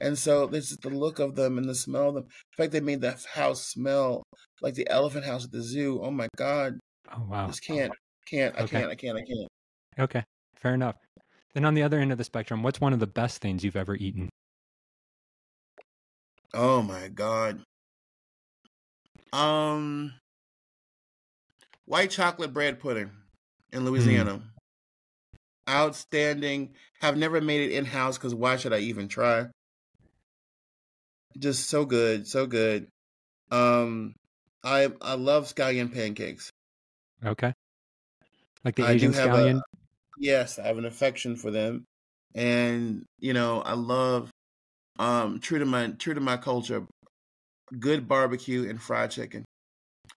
And so this is the look of them and the smell of them. In fact, they made the house smell like the elephant house at the zoo. Oh my God! Oh wow. Just can't. I Okay. can't. Okay. Fair enough. Then on the other end of the spectrum, what's one of the best things you've ever eaten? Oh my God. White chocolate bread pudding in Louisiana. Outstanding. Have never made it in house because why should I even try? Just so good, so good. I love scallion pancakes. Okay. Like the I do Asian have scallion? yes, I have an affection for them, and I love true to my culture, good barbecue and fried chicken,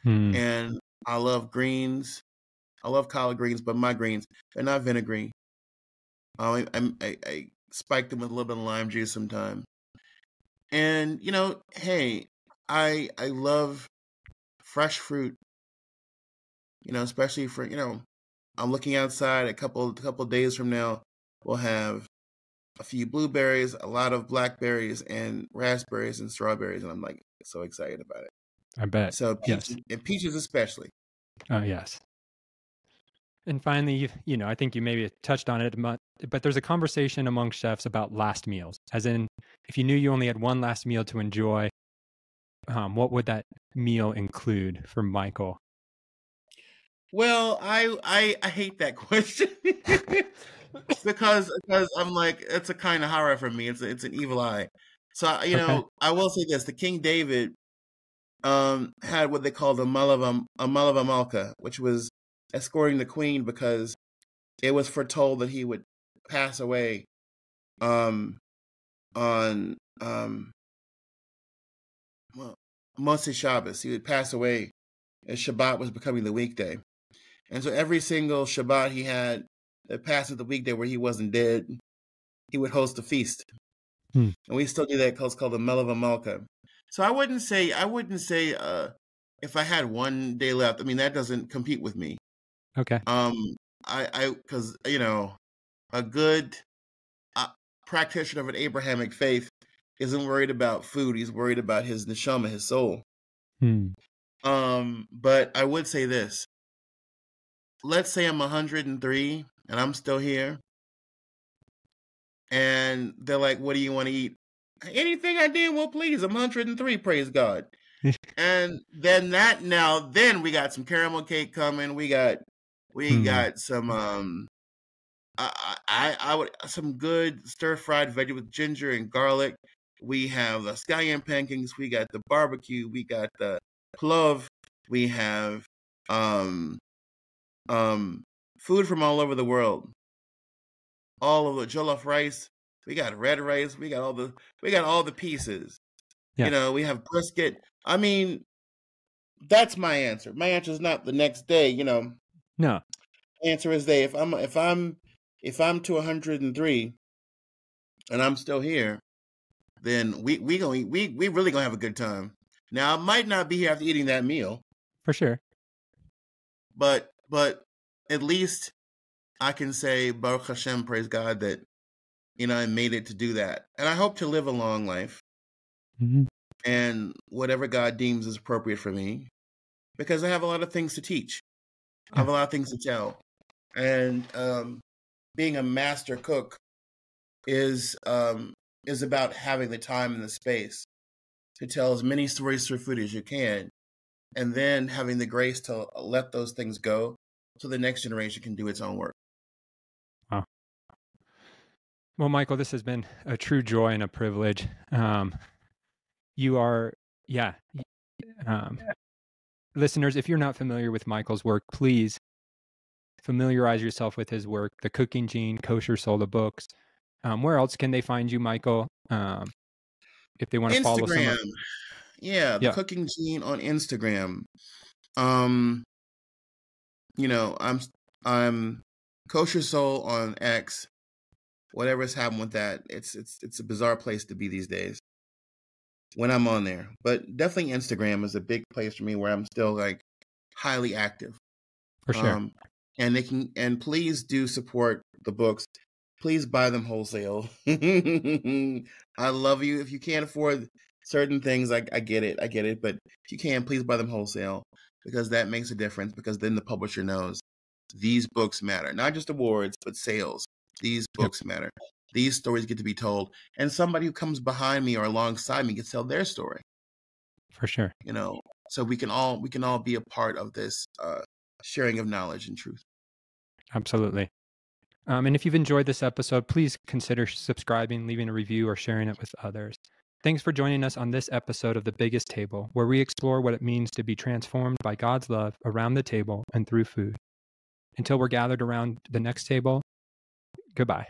and I love greens. I love collard greens, but my greens they're not vinegary. I spike them with a little bit of lime juice sometimes. And hey, I love fresh fruit. Especially for I'm looking outside. A couple days from now, we'll have a few blueberries, a lot of blackberries, and raspberries and strawberries, and I'm like so excited about it. I bet. So Yes. peaches, and peaches especially. Oh, yes. And finally, I think you maybe touched on it, but there's a conversation among chefs about last meals. As in, if you knew you only had one last meal to enjoy, what would that meal include for Michael? Well, I hate that question because I'm like it's a kind of horror for me. It's an evil eye. So Okay. I will say this: the King David had what they called a Malava Malka, which was escorting the queen because it was foretold that he would pass away um, on well, Moshe Shabbos. He would pass away as Shabbat was becoming the weekday. And so every single Shabbat he had that passed with the weekday where he wasn't dead, he would host a feast. And we still do that. It's called the Melava Malka. So I wouldn't say if I had one day left. I mean that doesn't compete with me. Okay. I because a good practitioner of an Abrahamic faith isn't worried about food. He's worried about his neshama, his soul. But I would say this. Let's say I'm 103 and I'm still here. And they're like, what do you want to eat? Anything I did, well, please. I'm 103, praise God. And then then we got some caramel cake coming. We got some I would some good stir fried veggie with ginger and garlic. We have the scallion pancakes. We got the barbecue. We got the plov. We have food from all over the world. All of the jollof rice. We got red rice. We got all the pieces. Yeah. We have brisket. I mean, that's my answer. My answer is not the next day. No. Answer is day. If I'm to 103, and I'm still here, then we really gonna have a good time. Now I might not be here after eating that meal, For sure. but at least I can say Baruch Hashem, praise God that I made it to do that, and I hope to live a long life Mm-hmm. and whatever God deems is appropriate for me, because I have a lot of things to teach. I have a lot of things to tell, and being a master cook is about having the time and the space to tell as many stories through food as you can, and then having the grace to let those things go so the next generation can do its own work. Wow. Well, Michael, this has been a true joy and a privilege. You are, listeners, if you're not familiar with Michael's work, please familiarize yourself with his work, The Cooking Gene, Kosher Soul, the books. Where else can they find you, Michael? If they want to follow Instagram. The Cooking Gene on Instagram. I'm Kosher Soul on X. Whatever's happened with that, it's a bizarre place to be these days when I'm on there. But definitely Instagram is a big place for me where I'm still like highly active. For sure. And please do support the books. Please buy them wholesale. I love you. If you can't afford certain things, I get it. But if you can, please buy them wholesale, because that makes a difference, because then the publisher knows these books matter. Not just awards, but sales. These books matter. These stories get to be told. And somebody who comes behind me or alongside me can tell their story. For sure. So we can all be a part of this sharing of knowledge and truth. Absolutely. And if you've enjoyed this episode, please consider subscribing, leaving a review, or sharing it with others. Thanks for joining us on this episode of The Biggest Table, where we explore what it means to be transformed by God's love around the table and through food. Until we're gathered around the next table, goodbye.